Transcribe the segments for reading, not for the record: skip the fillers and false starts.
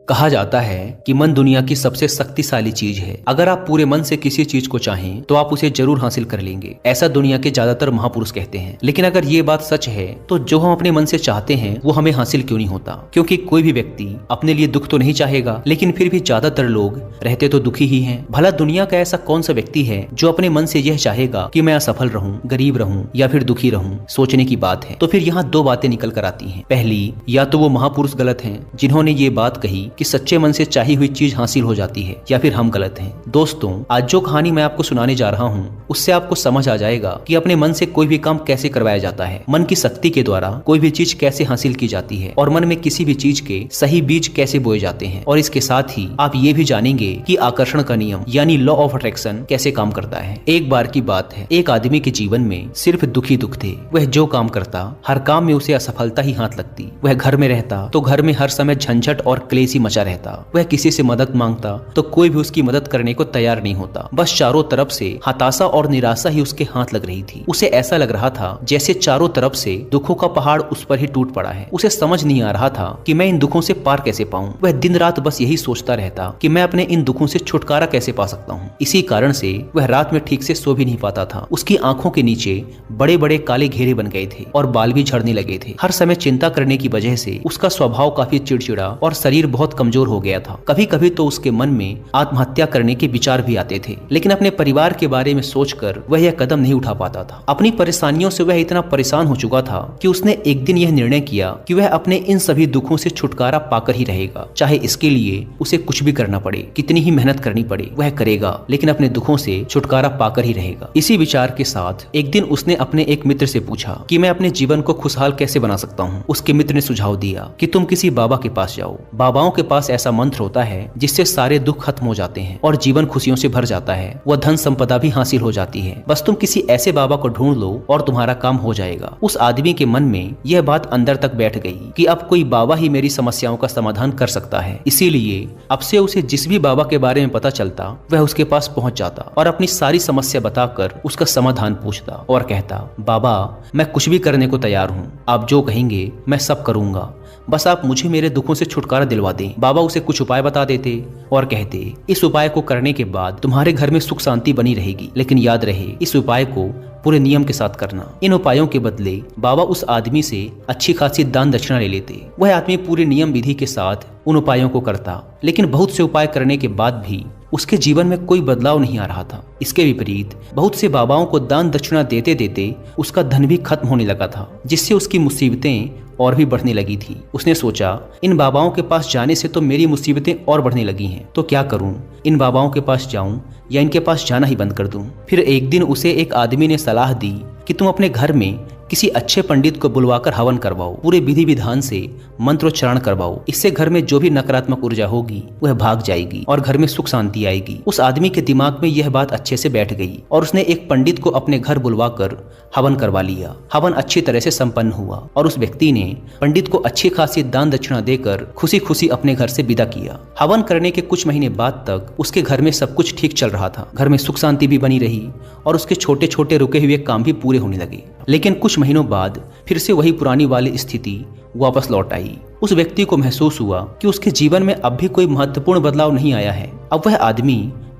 कहा जाता है कि मन दुनिया की सबसे शक्तिशाली चीज है। अगर आप पूरे मन से किसी चीज को चाहें तो आप उसे जरूर हासिल कर लेंगे, ऐसा दुनिया के ज्यादातर महापुरुष कहते हैं। लेकिन अगर ये बात सच है तो जो हम अपने मन से चाहते हैं वो हमें हासिल क्यों नहीं होता? क्योंकि कोई भी व्यक्ति अपने लिए दुख तो नहीं चाहेगा, लेकिन फिर भी ज्यादातर लोग रहते तो दुखी ही हैं। भला दुनिया का ऐसा कौन सा व्यक्ति है जो अपने मन से यह चाहेगा कि मैं असफल रहूं, गरीब रहूं या फिर दुखी रहूं? सोचने की बात है। तो फिर यहाँ दो बातें निकल कर आती हैं। पहली, या तो वो महापुरुष गलत हैं जिन्होंने ये बात कही कि सच्चे मन से चाही हुई चीज हासिल हो जाती है, या फिर हम गलत हैं। दोस्तों, आज जो कहानी मैं आपको सुनाने जा रहा हूँ उससे आपको समझ आ जाएगा कि अपने मन से कोई भी काम कैसे करवाया जाता है, मन की शक्ति के द्वारा कोई भी चीज कैसे हासिल की जाती है और मन में किसी भी चीज के सही बीज कैसे बोए जाते हैं। और इसके साथ ही आप ये भी जानेंगे कि आकर्षण का नियम यानी लॉ ऑफ अट्रैक्शन कैसे काम करता है। एक बार की बात है, एक आदमी के जीवन में सिर्फ दुखी दुख थे। वह जो काम करता हर काम में उसे असफलता ही हाथ लगती। वह घर में रहता तो घर में हर समय झंझट और क्लेश ही मचा रहता। वह किसी से मदद मांगता तो कोई भी उसकी मदद करने को तैयार नहीं होता। बस चारों तरफ से हताशा और निराशा ही उसके हाथ लग रही थी। उसे ऐसा लग रहा था जैसे चारों तरफ से दुखों का पहाड़ उस पर ही टूट पड़ा है। उसे समझ नहीं आ रहा था कि मैं इन दुखों से पार कैसे पाऊं। वह दिन रात बस यही सोचता रहता कि मैं अपने इन दुखों से छुटकारा कैसे पा सकता हूं। इसी कारण से वह रात में ठीक से सो भी नहीं पाता था। उसकी आंखों के नीचे बड़े बड़े काले घेरे बन गए थे और बाल भी झड़ने लगे थे। हर समय चिंता करने की वजह से उसका स्वभाव काफी चिड़चिड़ा और शरीर बहुत कमजोर हो गया था। कभी कभी तो उसके मन में आत्महत्या करने के विचार भी आते थे, लेकिन अपने परिवार के बारे में सोचकर वह यह कदम नहीं उठा पाता था। अपनी परेशानियों से वह इतना परेशान हो चुका था कि उसने एक दिन यह निर्णय किया कि वह अपने इन सभी दुखों से छुटकारा पाकर ही रहेगा, चाहे इसके लिए उसे कुछ भी करना पड़े, कितनी ही मेहनत करनी पड़े वह करेगा, लेकिन अपने दुखों से छुटकारा पाकर ही रहेगा। इसी विचार के साथ एक दिन उसने अपने एक मित्र से पूछा कि मैं अपने जीवन को खुशहाल कैसे बना सकता हूँ। उसके मित्र ने सुझाव दिया कि तुम किसी बाबा के पास जाओ। बाबाओं के पास ऐसा मंत्र होता है जिससे सारे दुख खत्म हो जाते हैं और जीवन खुशियों से भर जाता है। वह धन संपदा भी हासिल हो जाती है। बस तुम किसी ऐसे बाबा को ढूंढ लो और तुम्हारा काम हो जाएगा। उस आदमी के मन में यह बात अंदर तक बैठ गई कि अब कोई बाबा ही मेरी समस्याओं का समाधान कर सकता है। इसीलिए अब से उसे जिस भी बाबा के बारे में पता चलता वह उसके पास पहुंच जाता और अपनी सारी समस्या बताकर उसका समाधान पूछता और कहता, बाबा मैं कुछ भी करने को तैयार हूँ, आप जो कहेंगे मैं सब करूंगा, बस आप मुझे मेरे दुखों से छुटकारा दिलवा दें। बाबा उसे कुछ उपाय बता देते और कहते, इस उपाय को करने के बाद तुम्हारे घर में सुख शांति बनी रहेगी, लेकिन याद रहे इस उपाय को पूरे नियम के साथ करना। इन उपायों के बदले बाबा उस आदमी से अच्छी खासी दान दक्षिणा ले लेते। वह आदमी पूरे नियम विधि के साथ उन उपायों को करता, लेकिन बहुत से उपाय करने के बाद भी उसके जीवन में कोई बदलाव नहीं आ रहा था। इसके विपरीत बहुत से बाबाओं को दान दक्षिणा देते देते उसका धन भी खत्म होने लगा था, जिससे उसकी मुसीबतें और भी बढ़ने लगी थी। उसने सोचा, इन बाबाओं के पास जाने से तो मेरी मुसीबतें और बढ़ने लगी हैं, तो क्या करूं? इन बाबाओं के पास जाऊं या इनके पास जाना ही बंद कर दूं? फिर एक दिन उसे एक आदमी ने सलाह दी कि तुम अपने घर में किसी अच्छे पंडित को बुलवाकर हवन करवाओ, पूरे विधि विधान से मंत्रोच्चारण करवाओ। इससे घर में जो भी नकारात्मक ऊर्जा होगी वह भाग जाएगी और घर में सुख शांति आएगी। उस आदमी के दिमाग में यह बात अच्छे से बैठ गई और उसने एक पंडित को अपने घर बुलवाकर हवन करवा लिया। हवन अच्छी तरह से संपन्न हुआ और उस व्यक्ति ने पंडित को अच्छी खासी दान दक्षिणा देकर खुशी खुशी अपने घर से विदा किया। हवन करने के कुछ महीने बाद तक उसके घर में सब कुछ ठीक चल रहा था। घर में सुख शांति भी बनी रही और उसके छोटे छोटे रुके हुए काम भी पूरे होने लगे। लेकिन कुछ महीनों बाद फिर से वही पुरानी वाली स्थिति वापस लौट आई। उस व्यक्ति को महसूस हुआ कि उसके जीवन में अब भी कोई महत्वपूर्ण बदलाव नहीं आया है। अब वह आदमी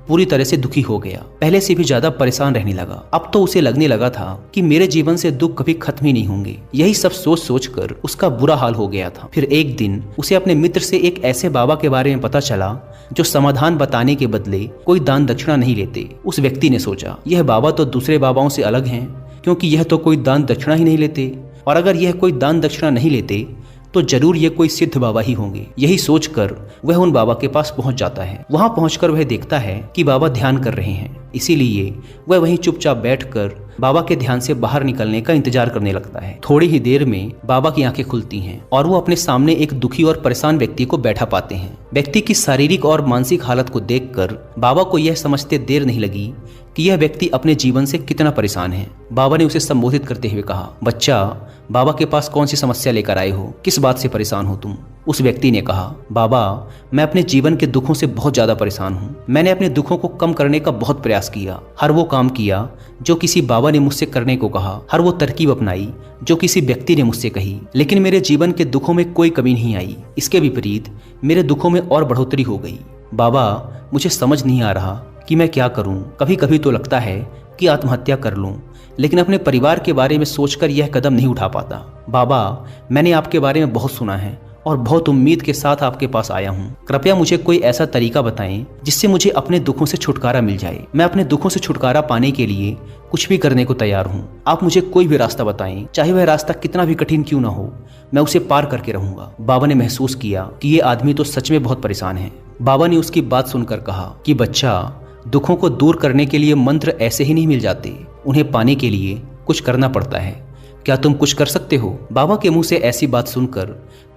पूरी तरह से दुखी हो गया, पहले से भी ज्यादा परेशान रहने लगा। अब तो उसे लगने लगा था कि मेरे जीवन से दुख कभी खत्म ही नहीं होंगे। यही सब सोच सोच कर उसका बुरा हाल हो गया था। फिर एक दिन उसे अपने मित्र से एक ऐसे बाबा के बारे में पता चला जो समाधान बताने के बदले कोई दान दक्षिणा नहीं लेते। उस व्यक्ति ने सोचा, यह बाबा तो दूसरे बाबाओं से अलग हैं, क्योंकि यह तो कोई दान दक्षिणा ही नहीं लेते, और अगर यह कोई दान दक्षिणा नहीं लेते तो जरूर ये कोई सिद्ध बाबा ही होंगे। यही सोचकर वह उन बाबा के पास पहुंच जाता है। वहां पहुंचकर वह देखता है कि बाबा ध्यान कर रहे हैं, इसीलिए वह वहीं चुपचाप बैठकर बाबा के ध्यान से बाहर निकलने का इंतजार करने लगता है। थोड़ी ही देर में बाबा की आंखें खुलती हैं और वो अपने सामने एक दुखी और परेशान व्यक्ति को बैठा पाते हैं। व्यक्ति की शारीरिक और मानसिक हालत को देखकर बाबा को यह समझते देर नहीं लगी कि यह व्यक्ति अपने जीवन से कितना परेशान है। बाबा ने उसे संबोधित करते हुए कहा, बच्चा, बाबा के पास कौन सी समस्या लेकर आए हो? किस बात से परेशान हो तुम? उस व्यक्ति ने कहा, बाबा मैं अपने जीवन के दुखों से बहुत ज्यादा परेशान हूँ। मैंने अपने दुखों को कम करने का बहुत प्रयास किया, हर वो काम किया जो किसी बाबा ने मुझसे करने को कहा, हर वो तरकीब अपनाई जो किसी व्यक्ति ने मुझसे कही, लेकिन मेरे जीवन के दुखों में कोई कमी नहीं आई। इसके विपरीत मेरे दुखों में और बढ़ोतरी हो गई। बाबा मुझे समझ नहीं आ रहा कि मैं क्या करूं। कभी कभी तो लगता है कि आत्महत्या कर लूं, लेकिन अपने परिवार के बारे में सोचकर यह कदम नहीं उठा पाता। बाबा मैंने आपके बारे में बहुत सुना है और बहुत उम्मीद के साथ आपके पास आया हूँ। कृपया मुझे कोई ऐसा तरीका बताएं जिससे मुझे अपने दुखों से छुटकारा मिल जाए। मैं अपने दुखों से छुटकारा पाने के लिए कुछ भी करने को तैयार हूँ। आप मुझे कोई भी रास्ता बताएं, चाहे वह रास्ता कितना भी कठिन क्यों ना हो, मैं उसे पार करके रहूंगा। बाबा ने महसूस किया कि ये आदमी तो सच में बहुत परेशान है। बाबा ने उसकी बात सुनकर कहा कि बच्चा, दुखों को दूर करने के लिए मंत्र ऐसे ही नहीं मिल जाते, उन्हें पाने के लिए कुछ करना पड़ता है। क्या तुम कुछ कर सकते हो? बाबा के मुंह से ऐसी बात सुनकर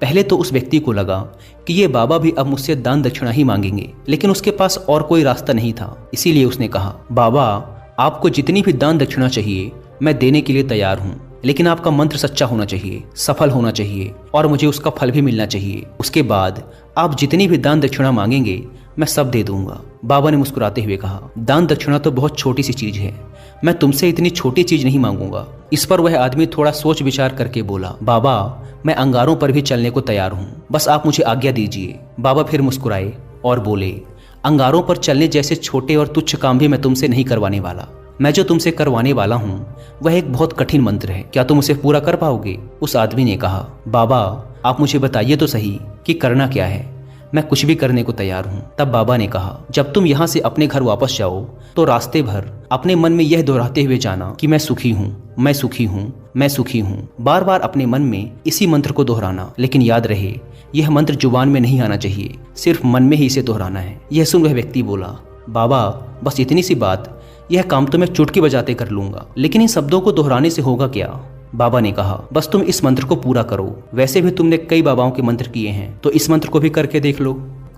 पहले तो उस व्यक्ति को लगा कि ये बाबा भी अब मुझसे दान दक्षिणा ही मांगेंगे, लेकिन उसके पास और कोई रास्ता नहीं था। इसीलिए उसने कहा, बाबा आपको जितनी भी दान दक्षिणा चाहिए मैं देने के लिए तैयार हूँ, लेकिन आपका मंत्र सच्चा होना चाहिए, सफल होना चाहिए और मुझे उसका फल भी मिलना चाहिए। उसके बाद आप जितनी भी दान दक्षिणा मांगेंगे मैं सब दे दूंगा। बाबा ने मुस्कुराते हुए कहा, दान दक्षिणा तो बहुत छोटी सी चीज है, मैं तुमसे इतनी छोटी चीज नहीं मांगूंगा। इस पर वह आदमी थोड़ा सोच विचार करके बोला, बाबा मैं अंगारों पर भी चलने को तैयार हूँ, बस आप मुझे आज्ञा दीजिए। बाबा फिर मुस्कुराए और बोले, अंगारों पर चलने जैसे छोटे और तुच्छ काम भी मैं तुमसे नहीं करवाने वाला। मैं जो तुमसे करवाने वाला हूँ वह एक बहुत कठिन मंत्र है, क्या तुम उसे पूरा कर पाओगे? उस आदमी ने कहा, बाबा आप मुझे बताइए तो सही कि करना क्या है, मैं कुछ भी करने को तैयार हूँ। तब बाबा ने कहा, जब तुम यहाँ से अपने घर वापस जाओ तो रास्ते भर अपने मन में यह दोहराते हुए जाना कि मैं सुखी हूँ, मैं सुखी हूँ, मैं सुखी हूँ। बार बार अपने मन में इसी मंत्र को दोहराना, लेकिन याद रहे यह मंत्र जुबान में नहीं आना चाहिए, सिर्फ मन में ही इसे दोहराना है। यह सुन वह व्यक्ति बोला, बाबा बस इतनी सी बात, यह काम तो मैं चुटकी बजाते कर लूंगा, लेकिन इन शब्दों को दोहराने से होगा क्या? बाबा ने कहा, बस तुम इस मंत्र को पूरा करो, वैसे भी तुमने कई बाबाओं के मंत्र किए हैं तो इस मंत्र को भी करके देख लो।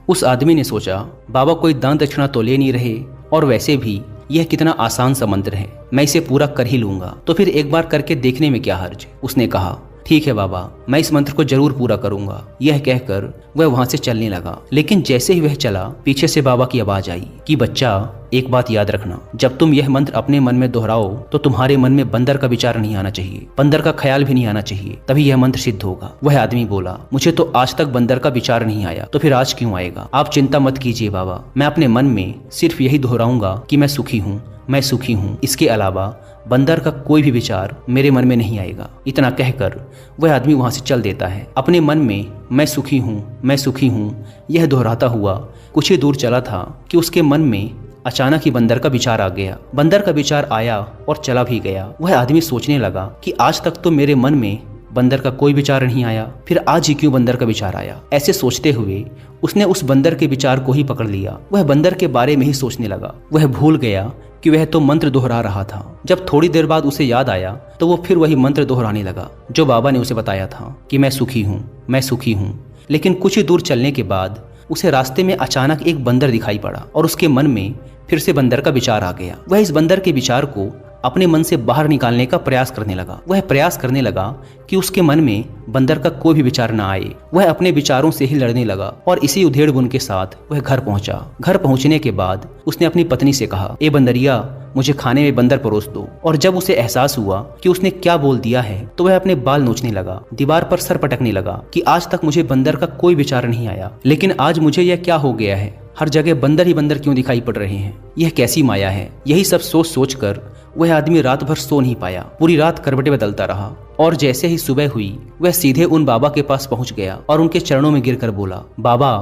उस आदमी ने सोचा, बाबा कोई दान दक्षिणा तो ले नहीं रहे और वैसे भी यह कितना आसान सा मंत्र है, मैं इसे पूरा कर ही लूंगा, तो फिर एक बार करके देखने में क्या हर्ज। उसने कहा, ठीक है बाबा, मैं इस मंत्र को जरूर पूरा करूंगा। यह कहकर वह वहां से चलने लगा, लेकिन जैसे ही वह चला पीछे से बाबा की आवाज आई कि बच्चा एक बात याद रखना, जब तुम यह मंत्र अपने मन में दोहराओ तो तुम्हारे मन में बंदर का विचार नहीं आना चाहिए, बंदर का ख्याल भी नहीं आना चाहिए, तभी यह मंत्र सिद्ध होगा। वह आदमी बोला, मुझे तो आज तक बंदर का विचार नहीं आया, तो फिर आज क्यों आएगा? आप चिंता मत कीजिए बाबा, मैं अपने मन में सिर्फ यही दोहराऊंगा कि मैं सुखी हूँ, मैं सुखी हूँ, इसके अलावा बंदर का कोई भी विचार मेरे मन में नहीं आएगा। इतना कहकर वह आदमी वहां से चल देता है। अपने मन में मैं सुखी हूँ, मैं सुखी हूँ यह दोहराता हुआ कुछ ही दूर चला था कि उसके मन में अचानक ही बंदर का विचार आ गया। बंदर का विचार आया और चला भी गया। वह आदमी सोचने लगा कि आज तक तो मेरे मन में बंदर का कोई विचार नहीं आया, फिर आज ही क्यों बंदर का विचार आया? ऐसे सोचते हुए उसने उस बंदर के विचार को ही पकड़ लिया। वह बंदर के बारे में ही सोचने लगा। वह भूल गया कि वह तो मंत्र दोहरा रहा था। जब थोड़ी देर बाद उसे याद आया तो वो फिर वही मंत्र दोहराने लगा जो बाबा ने उसे बताया था कि मैं सुखी हूँ, मैं सुखी हूँ। लेकिन कुछ ही दूर चलने के बाद उसे रास्ते में अचानक एक बंदर दिखाई पड़ा और उसके मन में फिर से बंदर का विचार आ गया। वह इस बंदर के विचार को अपने मन से बाहर निकालने का प्रयास करने लगा। वह प्रयास करने लगा कि उसके मन में बंदर का कोई भी विचार न आए। वह अपने विचारों से ही लड़ने लगा और इसी उधेड़ बुन के साथ वह घर पहुंचा। घर पहुंचने के बाद उसने अपनी पत्नी से कहा, ए बंदरिया, मुझे खाने में बंदर परोस दो। और जब उसे एहसास हुआ कि उसने क्या बोल दिया है तो वह अपने बाल नोचने लगा, दीवार पर सर पटकने लगा कि आज तक मुझे बंदर का कोई विचार नहीं आया, लेकिन आज मुझे यह क्या हो गया है? हर जगह बंदर ही बंदर क्यों दिखाई पड़ रहे हैं? यह कैसी माया है? यही सब सोच सोच कर वह आदमी रात भर सो नहीं पाया। पूरी रात करवटें बदलता रहा और जैसे ही सुबह हुई वह सीधे उन बाबा के पास पहुंच गया और उनके चरणों में गिरकर बोला, बाबा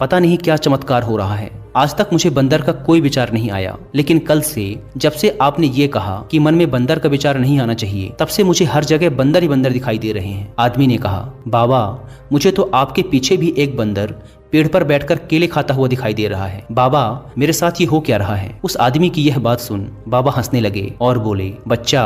पता नहीं क्या चमत्कार हो रहा है, आज तक मुझे बंदर का कोई विचार नहीं आया, लेकिन कल से जब से आपने ये कहा कि मन में बंदर का विचार नहीं आना चाहिए, तब से मुझे हर जगह बंदर ही बंदर दिखाई दे रहे हैं। आदमी ने कहा, बाबा मुझे तो आपके पीछे भी एक बंदर पेड़ पर बैठकर केले खाता हुआ दिखाई दे रहा है। बाबा मेरे साथ ये हो क्या रहा है? उस आदमी की यह बात सुन बाबा हंसने लगे और बोले, बच्चा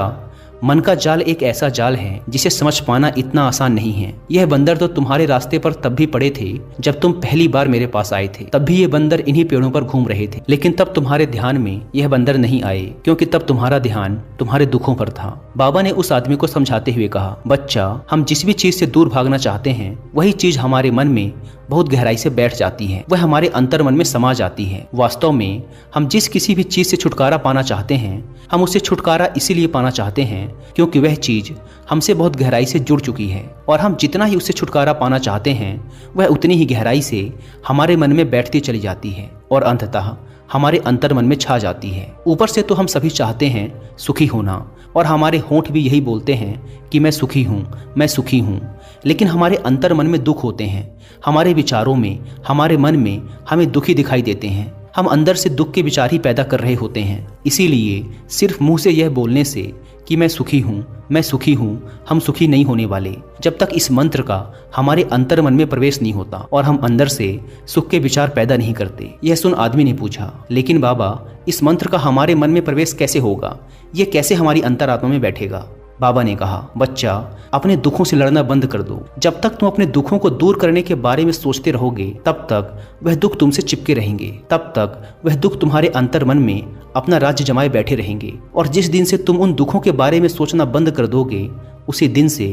मन का जाल एक ऐसा जाल है जिसे समझ पाना इतना आसान नहीं है। यह बंदर तो तुम्हारे रास्ते पर तब भी पड़े थे जब तुम पहली बार मेरे पास आए थे। तब भी ये बंदर इन्हीं पेड़ों पर घूम रहे थे, लेकिन तब तुम्हारे ध्यान में यह बंदर नहीं आए, क्योंकि तब तुम्हारा ध्यान तुम्हारे दुखों पर था। बाबा ने उस आदमी को समझाते हुए कहा, बच्चा, हम जिस भी चीज से दूर भागना चाहते हैं वही चीज हमारे मन में बहुत गहराई से बैठ जाती है, वह हमारे अंतर मन में समा जाती है। वास्तव में हम जिस किसी भी चीज से छुटकारा पाना चाहते हैं, हम उससे छुटकारा इसीलिए पाना चाहते हैं क्योंकि वह चीज हमसे बहुत गहराई से जुड़ चुकी है, और हम जितना ही उससे छुटकारा पाना चाहते हैं वह उतनी ही गहराई से हमारे मन में बैठती चली जाती है और अंततः हमारे अंतर मन में छा जाती है। ऊपर से तो हम सभी चाहते हैं सुखी होना, और हमारे होंठ भी यही बोलते हैं कि मैं सुखी हूँ, मैं सुखी हूँ, लेकिन हमारे अंतर मन में दुख होते हैं। हमारे विचारों में, हमारे मन में हमें दुखी दिखाई देते हैं। हम अंदर से दुख के विचार ही पैदा कर रहे होते हैं। इसीलिए सिर्फ मुंह से यह बोलने से कि मैं सुखी हूँ, मैं सुखी हूँ, हम सुखी नहीं होने वाले जब तक इस मंत्र का हमारे अंतर मन में प्रवेश नहीं होता और हम अंदर से सुख के विचार पैदा नहीं करते। यह सुन आदमी ने पूछा, लेकिन बाबा, इस मंत्र का हमारे मन में प्रवेश कैसे होगा? ये कैसे हमारी अंतरात्मा में बैठेगा? बाबा ने कहा, बच्चा, अपने दुखों से लड़ना बंद कर दो। जब तक तुम अपने दुखों को दूर करने के बारे में सोचते रहोगे तब तक वह दुख तुमसे चिपके रहेंगे, तब तक वह दुख तुम्हारे अंतर मन में अपना राज्य जमाए बैठे रहेंगे। और जिस दिन से तुम उन दुखों के बारे में सोचना बंद कर दोगे उसी दिन से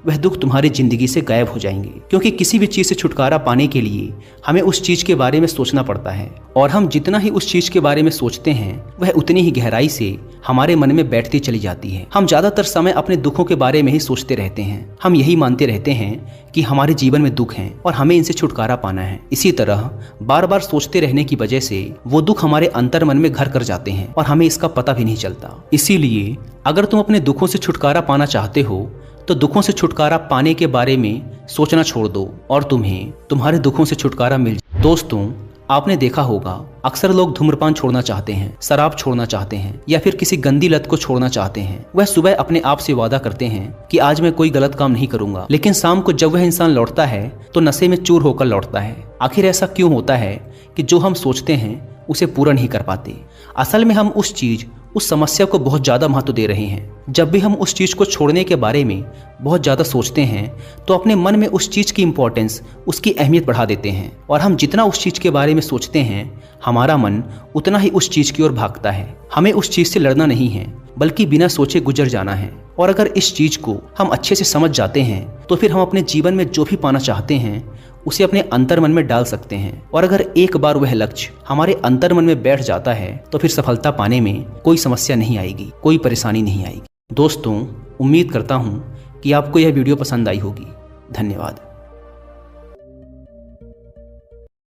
वह दुख तुम्हारी जिंदगी से गायब हो जाएंगे, क्योंकि किसी भी चीज से छुटकारा पाने के लिए हमें उस चीज के बारे में सोचना पड़ता है, और हम जितना ही उस चीज के बारे में सोचते हैं वह उतनी ही गहराई से हमारे मन में बैठती चली जाती है। हम ज्यादातर समय अपने दुखों के बारे में ही सोचते रहते हैं। हम यही मानते रहते हैं कि हमारे जीवन में दुख हैं और हमें इनसे छुटकारा पाना है। इसी तरह बार बार सोचते रहने की वजह से वो दुख हमारे अंतर मन में घर कर जाते हैं और हमें इसका पता भी नहीं चलता। इसीलिए अगर तुम अपने दुखों से छुटकारा पाना चाहते हो तो दुखों से छुटकारा पाने के बारे में सोचना छोड़ दो और तुम्हें तुम्हारे दुखों से छुटकारा मिल जाए। दोस्तों, आपने देखा होगा अक्सर लोग धूम्रपान छोड़ना चाहते हैं, शराब छोड़ना चाहते हैं या फिर किसी गंदी लत को छोड़ना चाहते हैं। वह सुबह अपने आप से वादा करते हैं कि आज मैं कोई गलत काम नहीं करूंगा, लेकिन शाम को जब वह इंसान लौटता है तो नशे में चूर होकर लौटता है। आखिर ऐसा क्यों होता है कि जो हम सोचते हैं उसे पूरा नहीं कर पाते? असल में हम उस समस्या को बहुत ज्यादा महत्व दे रहे हैं। जब भी हम उस चीज को छोड़ने के बारे में बहुत ज्यादा सोचते हैं तो अपने मन में उस चीज की इंपॉर्टेंस, उसकी अहमियत बढ़ा देते हैं, और हम जितना उस चीज के बारे में सोचते हैं हमारा मन उतना ही उस चीज की ओर भागता है। हमें उस चीज से लड़ना नहीं है बल्कि बिना सोचे गुजर जाना है। और अगर इस चीज को हम अच्छे से समझ जाते हैं तो फिर हम अपने जीवन में जो भी पाना चाहते हैं उसे अपने अंतर मन में डाल सकते हैं। और अगर एक बार वह लक्ष्य हमारे अंतर मन में बैठ जाता है तो फिर सफलता पाने में कोई समस्या नहीं आएगी, कोई परेशानी नहीं आएगी। दोस्तों, उम्मीद करता हूँ कि आपको यह वीडियो पसंद आई होगी। धन्यवाद।